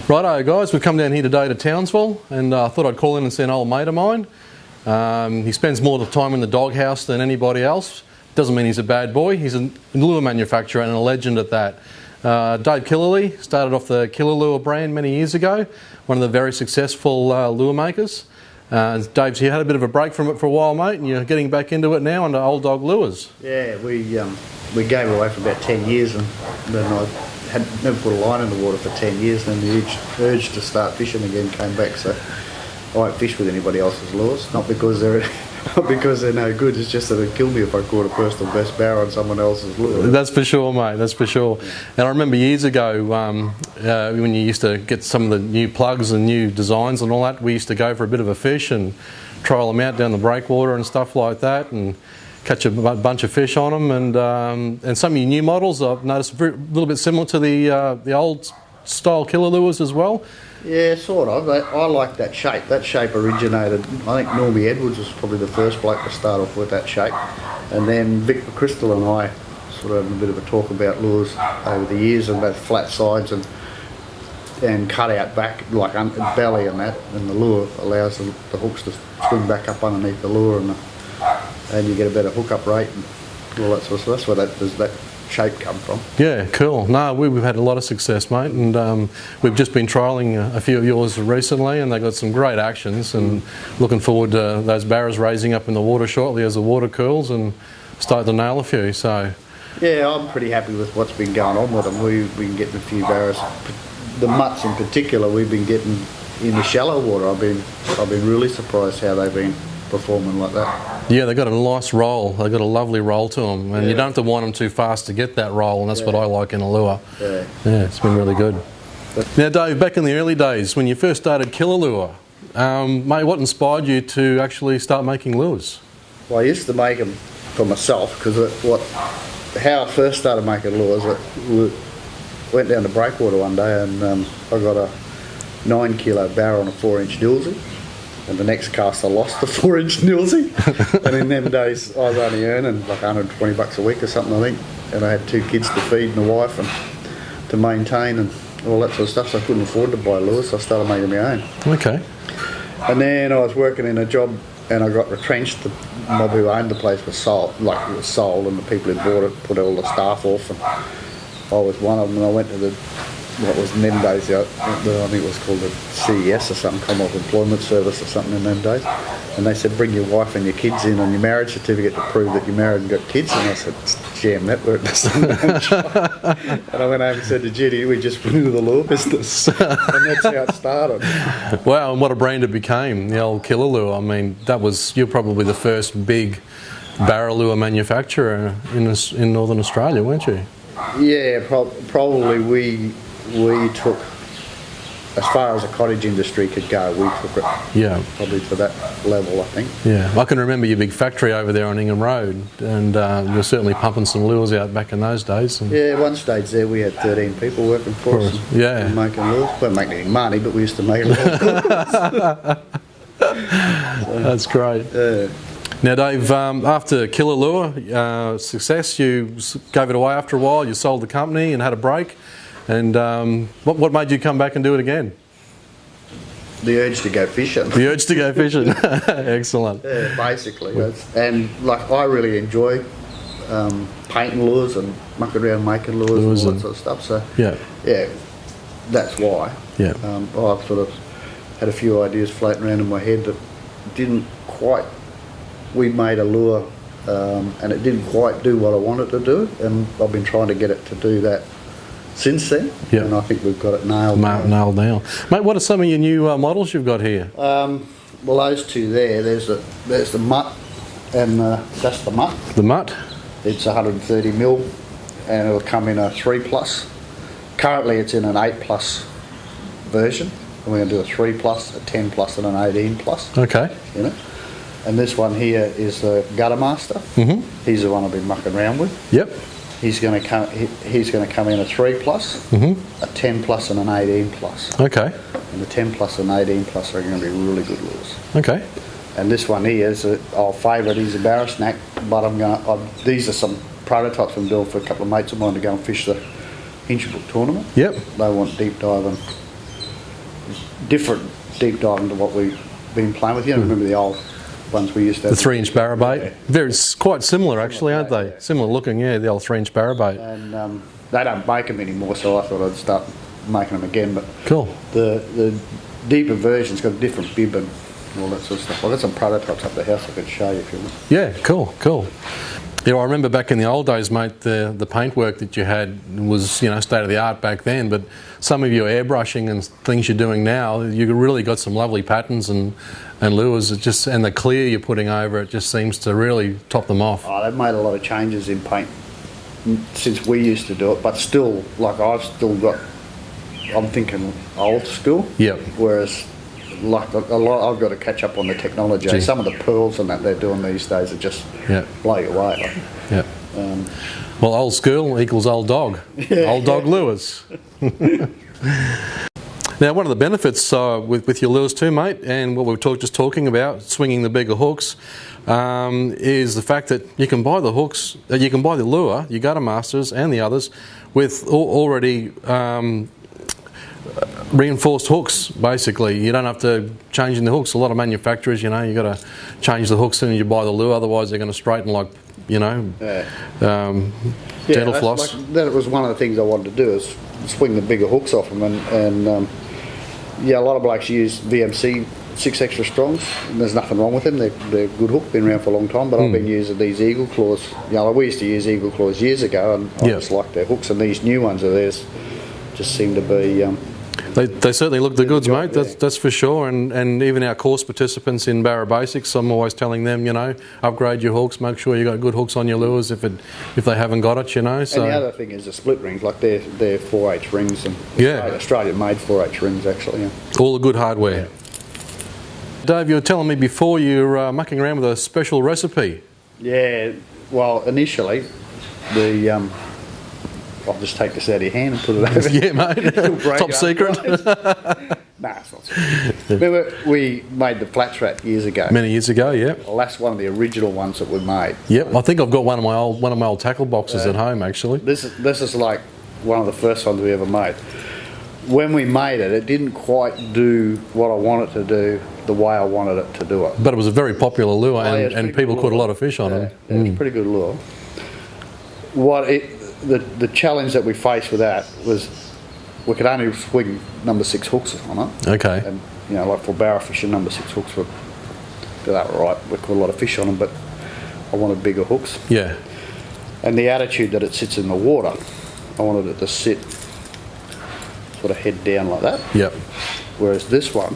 Righto guys, we've come down here today to Townsville, and I thought I'd call in and see an old mate of mine. He spends more time in the doghouse than anybody else. Doesn't mean he's a bad boy. He's a lure manufacturer and a legend at that. Dave Killerley started off the Killer Lure brand many years ago, one of the very successful lure makers. Dave's had a bit of a break from it for a while, mate, and you're getting back into it now under old dog lures. Yeah, we gave away for about 10 years, and then I had never put a line in the water for 10 years, and then the urge to start fishing again came back. So I won't fish with anybody else's lures, not because they're no good, it's just that it'd kill me if I caught a personal best barra on someone else's lure. That's for sure, mate, that's for sure. And I remember years ago when you used to get some of the new plugs and new designs and all that, we used to go for a bit of a fish and trial them out down the breakwater and stuff like that, and catch a bunch of fish on them. And some of your new models I've noticed a little bit similar to the old style killer lures as well. Yeah, sort of. I like that shape. That shape originated, I think Normie Edwards was probably the first bloke to start off with that shape. And then Vic McChrystal and I sort of had a bit of a talk about lures over the years, and about flat sides and cut out back, like belly and that, and the lure allows the hooks to swing back up underneath the lure, and you get a better hookup rate and all that sort of stuff. That's where that shape come from. Yeah, cool. No, we've had a lot of success, mate, and we've just been trialling a few of yours recently, and they've got some great actions, and looking forward to those barras raising up in the water shortly as the water cools and start to nail a few. So yeah, I'm pretty happy with what's been going on with them. We've been getting a few barras, the mutts in particular. We've been getting in the shallow water. I've been really surprised how they've been performing like that. Yeah, they've got a nice roll. They've got a lovely roll to them, and you don't have to wind them too fast to get that roll, and that's what I like in a lure. Yeah, it's been really good. Now, Dave, back in the early days when you first started Killer Lure, mate, what inspired you to actually start making lures? Well, I used to make them for myself, because how I first started making lures, I went down to breakwater one day, and I got a 9 kilo barra on a 4-inch nilsy. And the next cast I lost the 4-inch nilsy. And in them days I was only earning like $120 a week or something, I think. And I had 2 kids to feed and a wife and to maintain and all that sort of stuff, so I couldn't afford to buy lures, so I started making my own. Okay. And then I was working in a job and I got retrenched. The mob who owned the place was sold, and the people who bought it put all the staff off, and I was one of them, and I went to what was in them days, I think it was called the CES or something, Commonwealth Employment Service or something in them days. And they said, bring your wife and your kids in on your marriage certificate to prove that you're married and got kids. And I said, it's a jam network. And I went home and said to Judy, we just went into the law business. And that's how it started. Wow, and what a brand it became, the old Killer Lure. I mean, you're probably the first big barra lure manufacturer in Northern Australia, weren't you? Yeah, probably we took, as far as the cottage industry could go, we took it probably to that level, I think. Yeah, I can remember your big factory over there on Ingham Road, and you were certainly pumping some lures out back in those days. Yeah, at one stage there we had 13 people working for us and making lures. We weren't making any money, but we used to make lures. That's great. Now, Dave, after Killer Lure success, you gave it away after a while, you sold the company and had a break. And what made you come back and do it again? The urge to go fishing. The urge to go fishing. Excellent. Yeah, basically. And like, I really enjoy painting lures and mucking around making lures and all that sort of stuff. So yeah, that's why. Yeah. I've sort of had a few ideas floating around in my head that didn't quite. We made a lure and it didn't quite do what I wanted to do, and I've been trying to get it to do that since then, and I think we've got it nailed down. Mate, what are some of your new models you've got here? Well, those two there, there's the mutt, and that's the mutt. The mutt? It's 130 mil, and it'll come in a 3+. Currently it's in an 8+ version, and we're going to do a 3+, a 10+, and an 18+. Okay. You know? And this one here is the Gutter Master. Mm-hmm. He's the one I've been mucking around with. Yep. He's going to come in a 3+, a 10+, and an 18+. Okay. And the 10+ and 18+ are going to be really good lures. Okay. And this one here is our favourite. He's a barra snack, but these are some prototypes I'm doing for a couple of mates of mine to go and fish the Hinchbrook tournament. Yep. They want deep diving different deep dive into what we've been playing with. You know, remember the old ones we used to have? The 3-inch Barra bait. Yeah. Very quite similar actually, aren't they? Yeah. Similar looking, yeah. The old 3-inch Barra bait. And they don't make them anymore, so I thought I'd start making them again. But Cool. the deeper version's got a different bib and all that sort of stuff. I've got some prototypes up the house I could show you if you want. Yeah, cool. You know, I remember back in the old days, mate, the paintwork that you had was, you know, state of the art back then, but some of your airbrushing and things you're doing now, you really got some lovely patterns and lures, and the clear you're putting over it just seems to really top them off. Oh, they've made a lot of changes in paint since we used to do it, but still, like I'm thinking old school. Yep. Whereas, like a lot, I've got to catch up on the technology. Gee. Some of the pearls and that they're doing these days are just blow you away. Like. Yeah. Well, old school equals old dog. Old dog lures. Now, one of the benefits with your lures too, mate, and what we were just talking about, swinging the bigger hooks, is the fact that you can buy the hooks, you can buy the lure, you go to Masters and the others, with already reinforced hooks. Basically, you don't have to change the hooks. A lot of manufacturers, you know, you got to change the hooks and you buy the lure, otherwise they're going to straighten like, you know, dental floss. That was one of the things I wanted to do, is swing the bigger hooks off them, and yeah, a lot of blokes use VMC 6 extra strongs, and there's nothing wrong with them. They're good hook, been around for a long time, but I've been using these Eagle Claws. You know, we used to use Eagle Claws years ago, and I just like their hooks, and these new ones of theirs just seem to be... They certainly look the goods, mate. Yeah. That's for sure. And even our course participants in Barra Basics, I'm always telling them, you know, upgrade your hooks. Make sure you got good hooks on your lures if they haven't got it, you know. So. And the other thing is the split rings, like they're 4H rings, and Australia made 4H rings actually. Yeah. All the good hardware. Yeah. Dave, you were telling me before you're mucking around with a special recipe. Yeah. Well, initially I'll just take this out of your hand and put it over. Yeah, mate. Top secret. Nah, it's not secret. Remember, we made the flat trap years ago. Many years ago, yeah. Well, that's one of the original ones that we made. Yep, I think I've got one of my old tackle boxes at home actually. This is like one of the first ones we ever made. When we made it, it didn't quite do what I wanted to do the way I wanted it to do it. But it was a very popular lure, and people caught a lot of fish on it. Yeah, it's a pretty good lure. The challenge that we faced with that was we could only swing number 6 hooks on it. Okay. And you know, like for barra fishing, number 6 hooks were right. We caught a lot of fish on them, but I wanted bigger hooks. Yeah. And the attitude that it sits in the water, I wanted it to sit sort of head down like that. Yep. Whereas this one,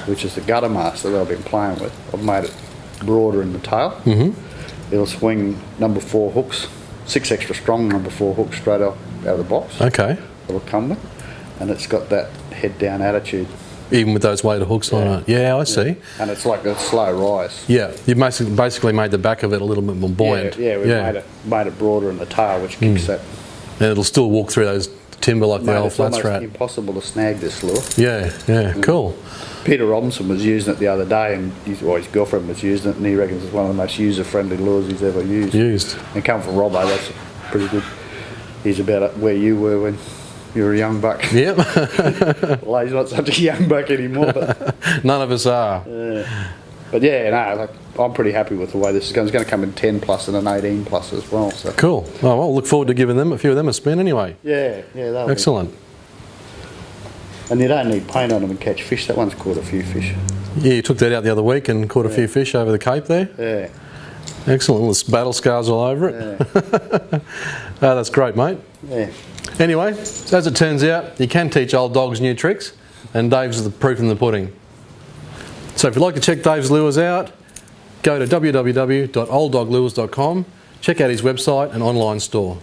which is the gutter master that I've been playing with, I've made it broader in the tail. Mm-hmm. It'll swing number 4 hooks. 6 extra strong number 4 hooks straight out of the box. Okay. It'll come with, and it's got that head down attitude. Even with those weighted hooks on it. Yeah, I see. And it's like a slow rise. Yeah, you basically made the back of it a little bit more buoyant. Yeah, we made it broader in the tail, which kicks that. And it'll still walk through those timber like the old flat strap. It's impossible to snag this lure. Yeah, cool. Peter Robinson was using it the other day, and his girlfriend was using it, and he reckons it's one of the most user-friendly lures he's ever used. And coming from Robbo, that's pretty good. He's about where you were when you were a young buck. Yep. Well, he's not such a young buck anymore. But none of us are. But yeah, no, I'm pretty happy with the way this is going. It's going to come in 10 plus and an 18 plus as well. So. Cool. Oh, well, look forward to giving a few of them a spin anyway. Yeah, that'll excellent. And you don't need paint on them and catch fish. That one's caught a few fish. Yeah, you took that out the other week and caught a few fish over the Cape there. Yeah. Excellent. Little battle scars all over it. Yeah. Oh, that's great, mate. Yeah. Anyway, as it turns out, you can teach old dogs new tricks, and Dave's the proof in the pudding. So if you'd like to check Dave's lures out, go to www.olddoglures.com, check out his website and online store.